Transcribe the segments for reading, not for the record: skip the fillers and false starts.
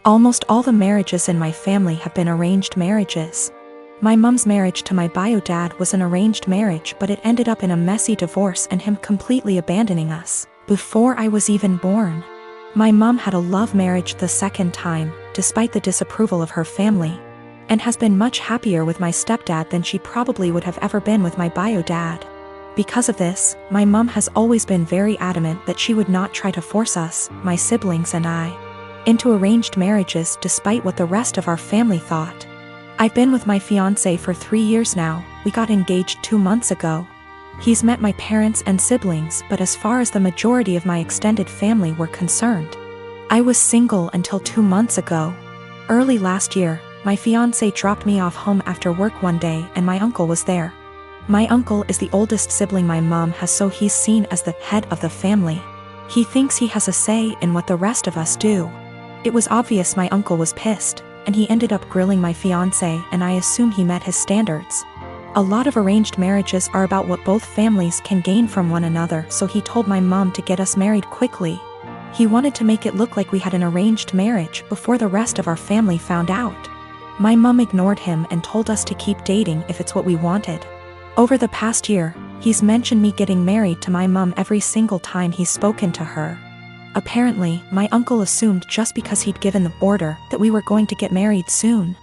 Almost all the marriages in my family have been arranged marriages. My mom's marriage to my bio dad was an arranged marriage, but it ended up in a messy divorce and him completely abandoning us before I was even born. My mom had a love marriage the second time, despite the disapproval of her family, and has been much happier with my stepdad than she probably would have ever been with my bio dad. Because of this, my mom has always been very adamant that she would not try to force us, my siblings and I, into arranged marriages despite what the rest of our family thought. I've been with my fiancé for 3 years now. We got engaged 2 months ago. He's met my parents and siblings, but as far as the majority of my extended family were concerned, I was single until 2 months ago. Early last year, my fiancé dropped me off home after work one day and my uncle was there. My uncle is the oldest sibling my mom has, so he's seen as the head of the family. He thinks he has a say in what the rest of us do. It was obvious my uncle was pissed, and he ended up grilling my fiancé, and I assume he met his standards. A lot of arranged marriages are about what both families can gain from one another, so he told my mom to get us married quickly. He wanted to make it look like we had an arranged marriage before the rest of our family found out. My mom ignored him and told us to keep dating if it's what we wanted. Over the past year, he's mentioned me getting married to my mom every single time he's spoken to her. Apparently, my uncle assumed just because he'd given the order that we were going to get married soon.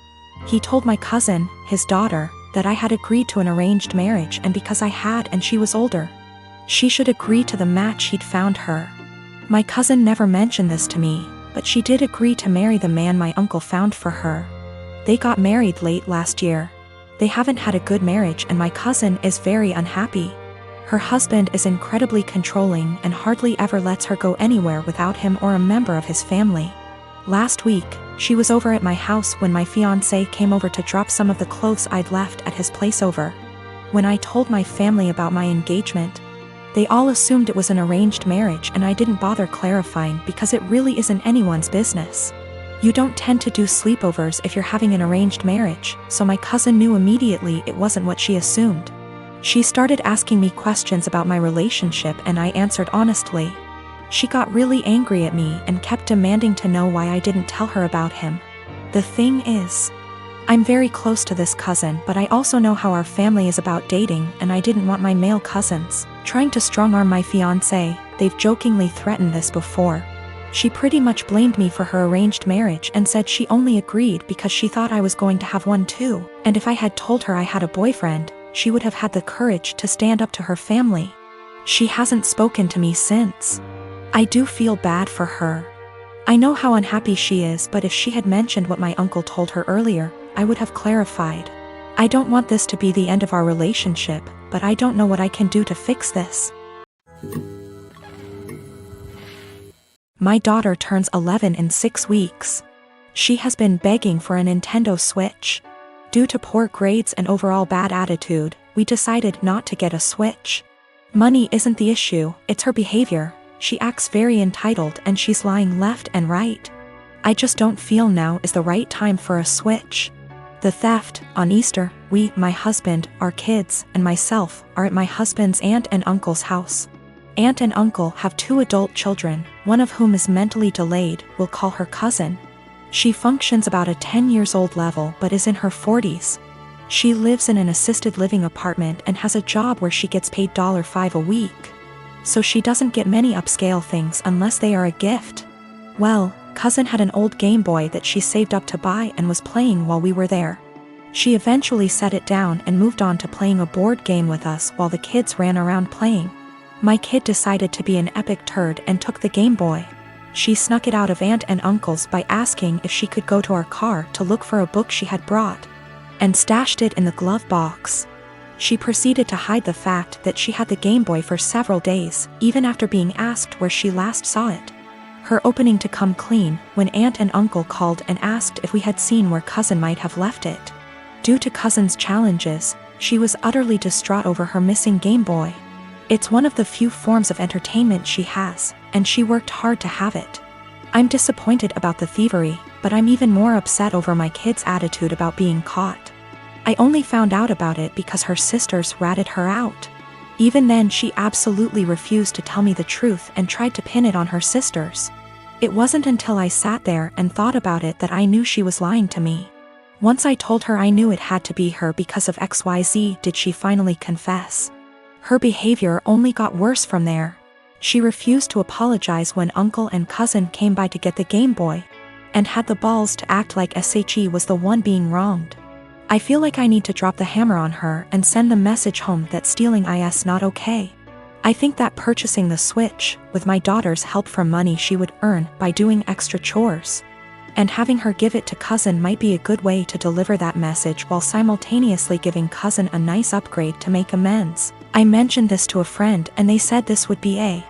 He told my cousin, his daughter, that I had agreed to an arranged marriage, and because I had and she was older, she should agree to the match he'd found her. My cousin never mentioned this to me, but she did agree to marry the man my uncle found for her. They got married late last year. They haven't had a good marriage and my cousin is very unhappy. Her husband is incredibly controlling and hardly ever lets her go anywhere without him or a member of his family. Last week, she was over at my house when my fiancé came over to drop some of the clothes I'd left at his place over. When I told my family about my engagement, they all assumed it was an arranged marriage and I didn't bother clarifying because it really isn't anyone's business. You don't tend to do sleepovers if you're having an arranged marriage, so my cousin knew immediately it wasn't what she assumed. She started asking me questions about my relationship and I answered honestly. She got really angry at me and kept demanding to know why I didn't tell her about him. The thing is, I'm very close to this cousin, but I also know how our family is about dating and I didn't want my male cousins trying to strong-arm my fiancé. They've jokingly threatened this before. She pretty much blamed me for her arranged marriage and said she only agreed because she thought I was going to have one too, and if I had told her I had a boyfriend, she would have had the courage to stand up to her family. She hasn't spoken to me since. I do feel bad for her. I know how unhappy she is, but if she had mentioned what my uncle told her earlier, I would have clarified. I don't want this to be the end of our relationship, but I don't know what I can do to fix this. My daughter turns 11 in 6 weeks. She has been begging for a Nintendo Switch. Due to poor grades and overall bad attitude, we decided not to get a Switch. Money isn't the issue, it's her behavior. She acts very entitled and she's lying left and right. I just don't feel now is the right time for a Switch. The theft, on Easter, we, my husband, our kids, and myself, are at my husband's aunt and uncle's house. Aunt and uncle have 2 adult children, one of whom is mentally delayed, we'll call her cousin. She functions about a 10-years-old level but is in her 40s. She lives in an assisted living apartment and has a job where she gets paid $5 a week. So she doesn't get many upscale things unless they are a gift. Well, cousin had an old Game Boy that she saved up to buy and was playing while we were there. She eventually set it down and moved on to playing a board game with us while the kids ran around playing. My kid decided to be an epic turd and took the Game Boy. She snuck it out of Aunt and Uncle's by asking if she could go to our car to look for a book she had brought, and stashed it in the glove box. She proceeded to hide the fact that she had the Game Boy for several days, even after being asked where she last saw it. Her opening to come clean when Aunt and Uncle called and asked if we had seen where cousin might have left it. Due to cousin's challenges, she was utterly distraught over her missing Game Boy. It's one of the few forms of entertainment she has, and she worked hard to have it. I'm disappointed about the thievery, but I'm even more upset over my kid's attitude about being caught. I only found out about it because her sisters ratted her out. Even then, she absolutely refused to tell me the truth and tried to pin it on her sisters. It wasn't until I sat there and thought about it that I knew she was lying to me. Once I told her I knew it had to be her because of XYZ did she finally confess. Her behavior only got worse from there. She refused to apologize when uncle and cousin came by to get the Game Boy, and had the balls to act like SHE was the one being wronged. I feel like I need to drop the hammer on her and send the message home that stealing is not okay. I think that purchasing the Switch, with my daughter's help from money she would earn by doing extra chores, and having her give it to cousin might be a good way to deliver that message while simultaneously giving cousin a nice upgrade to make amends. I mentioned this to a friend and they said this would be a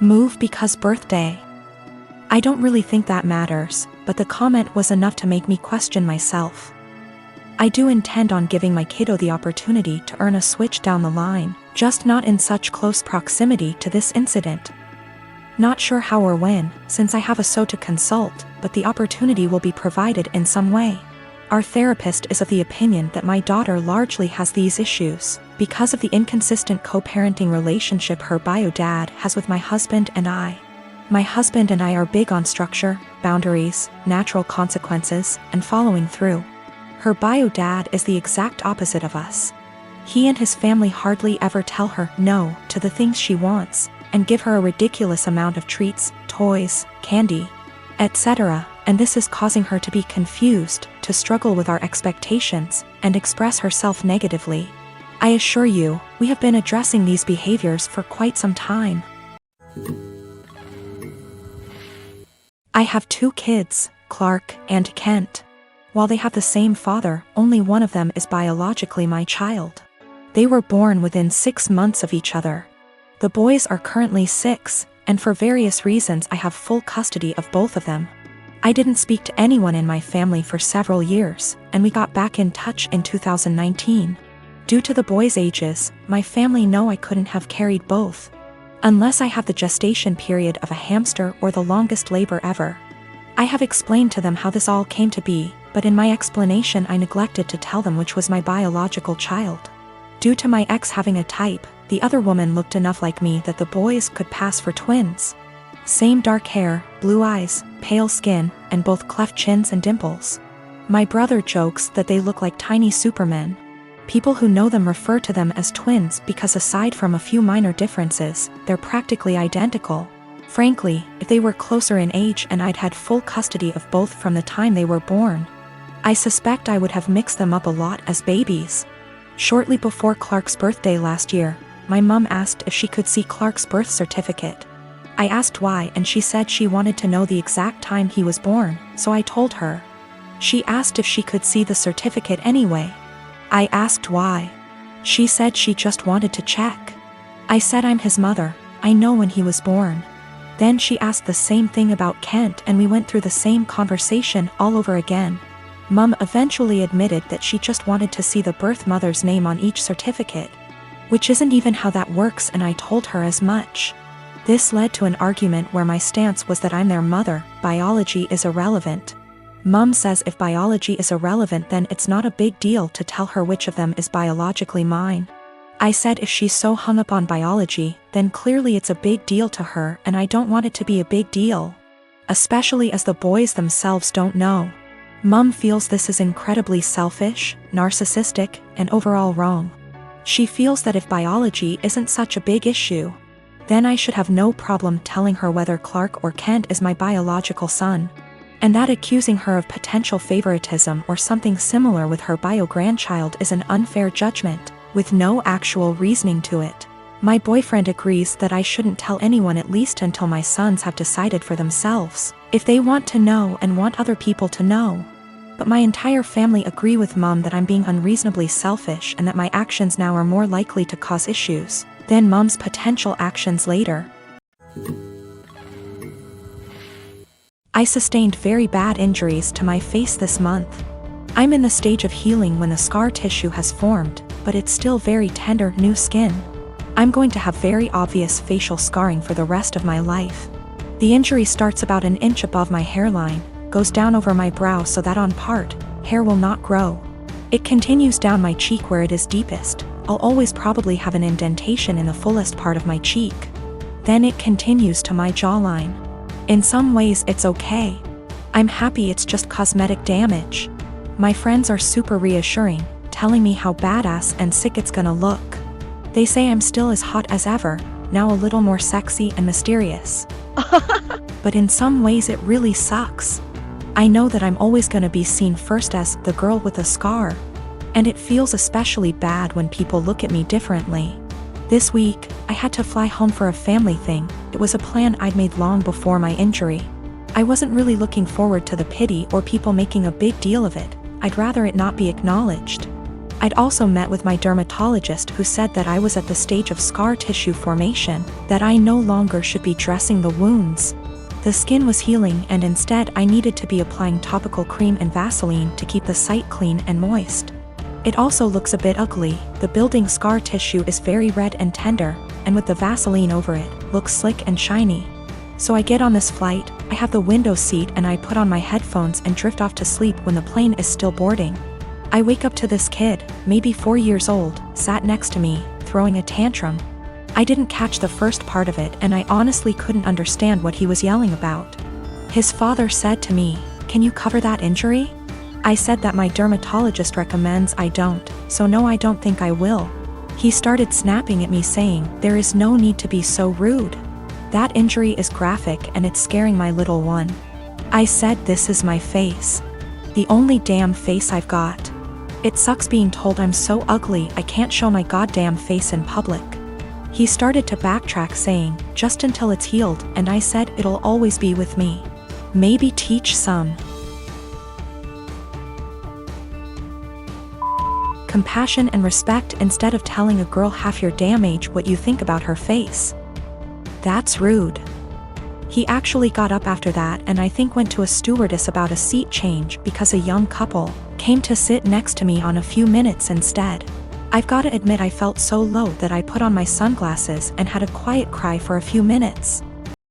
move because birthday. I don't really think that matters, but the comment was enough to make me question myself. I do intend on giving my kiddo the opportunity to earn a Switch down the line, just not in such close proximity to this incident. Not sure how or when, since I have a SO to consult, but the opportunity will be provided in some way. Our therapist is of the opinion that my daughter largely has these issues because of the inconsistent co-parenting relationship her bio dad has with my husband and I. My husband and I are big on structure, boundaries, natural consequences, and following through. Her bio dad is the exact opposite of us. He and his family hardly ever tell her no to the things she wants, and give her a ridiculous amount of treats, toys, candy, etc., and this is causing her to be confused, to struggle with our expectations, and express herself negatively. I assure you, we have been addressing these behaviors for quite some time. I have 2 kids, Clark and Kent. While they have the same father, only one of them is biologically my child. They were born within 6 months of each other. The boys are currently 6, and for various reasons I have full custody of both of them. I didn't speak to anyone in my family for several years, and we got back in touch in 2019. Due to the boys' ages, my family know I couldn't have carried both, unless I have the gestation period of a hamster or the longest labor ever. I have explained to them how this all came to be, but in my explanation I neglected to tell them which was my biological child. Due to my ex having a type, the other woman looked enough like me that the boys could pass for twins. Same dark hair, blue eyes, pale skin, and both cleft chins and dimples. My brother jokes that they look like tiny supermen. People who know them refer to them as twins because aside from a few minor differences, they're practically identical. Frankly, if they were closer in age and I'd had full custody of both from the time they were born, I suspect I would have mixed them up a lot as babies. Shortly before Clark's birthday last year, my mum asked if she could see Clark's birth certificate. I asked why and she said she wanted to know the exact time he was born, so I told her. She asked if she could see the certificate anyway. I asked why. She said she just wanted to check. I said I'm his mother, I know when he was born. Then she asked the same thing about Kent and we went through the same conversation all over again. Mum eventually admitted that she just wanted to see the birth mother's name on each certificate, which isn't even how that works, and I told her as much. This led to an argument where my stance was that I'm their mother, biology is irrelevant. Mum says if biology is irrelevant then it's not a big deal to tell her which of them is biologically mine. I said if she's so hung up on biology, then clearly it's a big deal to her and I don't want it to be a big deal. Especially as the boys themselves don't know. Mum feels this is incredibly selfish, narcissistic, and overall wrong. She feels that if biology isn't such a big issue, then I should have no problem telling her whether Clark or Kent is my biological son. And that accusing her of potential favoritism or something similar with her bio-grandchild is an unfair judgment, with no actual reasoning to it. My boyfriend agrees that I shouldn't tell anyone at least until my sons have decided for themselves, if they want to know and want other people to know. But my entire family agree with Mum that I'm being unreasonably selfish and that my actions now are more likely to cause issues than Mum's potential actions later. I sustained very bad injuries to my face this month. I'm in the stage of healing when the scar tissue has formed, but it's still very tender, new skin. I'm going to have very obvious facial scarring for the rest of my life. The injury starts about an inch above my hairline, goes down over my brow so that on part, hair will not grow. It continues down my cheek where it is deepest, I'll always probably have an indentation in the fullest part of my cheek. Then it continues to my jawline. In some ways it's okay. I'm happy it's just cosmetic damage. My friends are super reassuring, telling me how badass and sick it's gonna look. They say I'm still as hot as ever, now a little more sexy and mysterious. But in some ways it really sucks. I know that I'm always gonna be seen first as the girl with a scar. And it feels especially bad when people look at me differently. This week, I had to fly home for a family thing. It was a plan I'd made long before my injury. I wasn't really looking forward to the pity or people making a big deal of it. I'd rather it not be acknowledged. I'd also met with my dermatologist who said that I was at the stage of scar tissue formation, that I no longer should be dressing the wounds. The skin was healing and instead I needed to be applying topical cream and Vaseline to keep the site clean and moist. It also looks a bit ugly. The building scar tissue is very red and tender, and with the Vaseline over it, looks slick and shiny. So I get on this flight, I have the window seat and I put on my headphones and drift off to sleep when the plane is still boarding. I wake up to this kid, maybe 4 years old, sat next to me, throwing a tantrum. I didn't catch the first part of it and I honestly couldn't understand what he was yelling about. His father said to me, "Can you cover that injury?" I said that my dermatologist recommends I don't, so no, I don't think I will. He started snapping at me saying, "There is no need to be so rude. That injury is graphic and it's scaring my little one." I said, "This is my face. The only damn face I've got. It sucks being told I'm so ugly I can't show my goddamn face in public." He started to backtrack saying, "Just until it's healed," and I said, "It'll always be with me. Maybe teach some compassion and respect instead of telling a girl half your damn age what you think about her face. That's rude." He actually got up after that and I think went to a stewardess about a seat change because a young couple came to sit next to me on a few minutes instead. I've gotta admit I felt so low that I put on my sunglasses and had a quiet cry for a few minutes.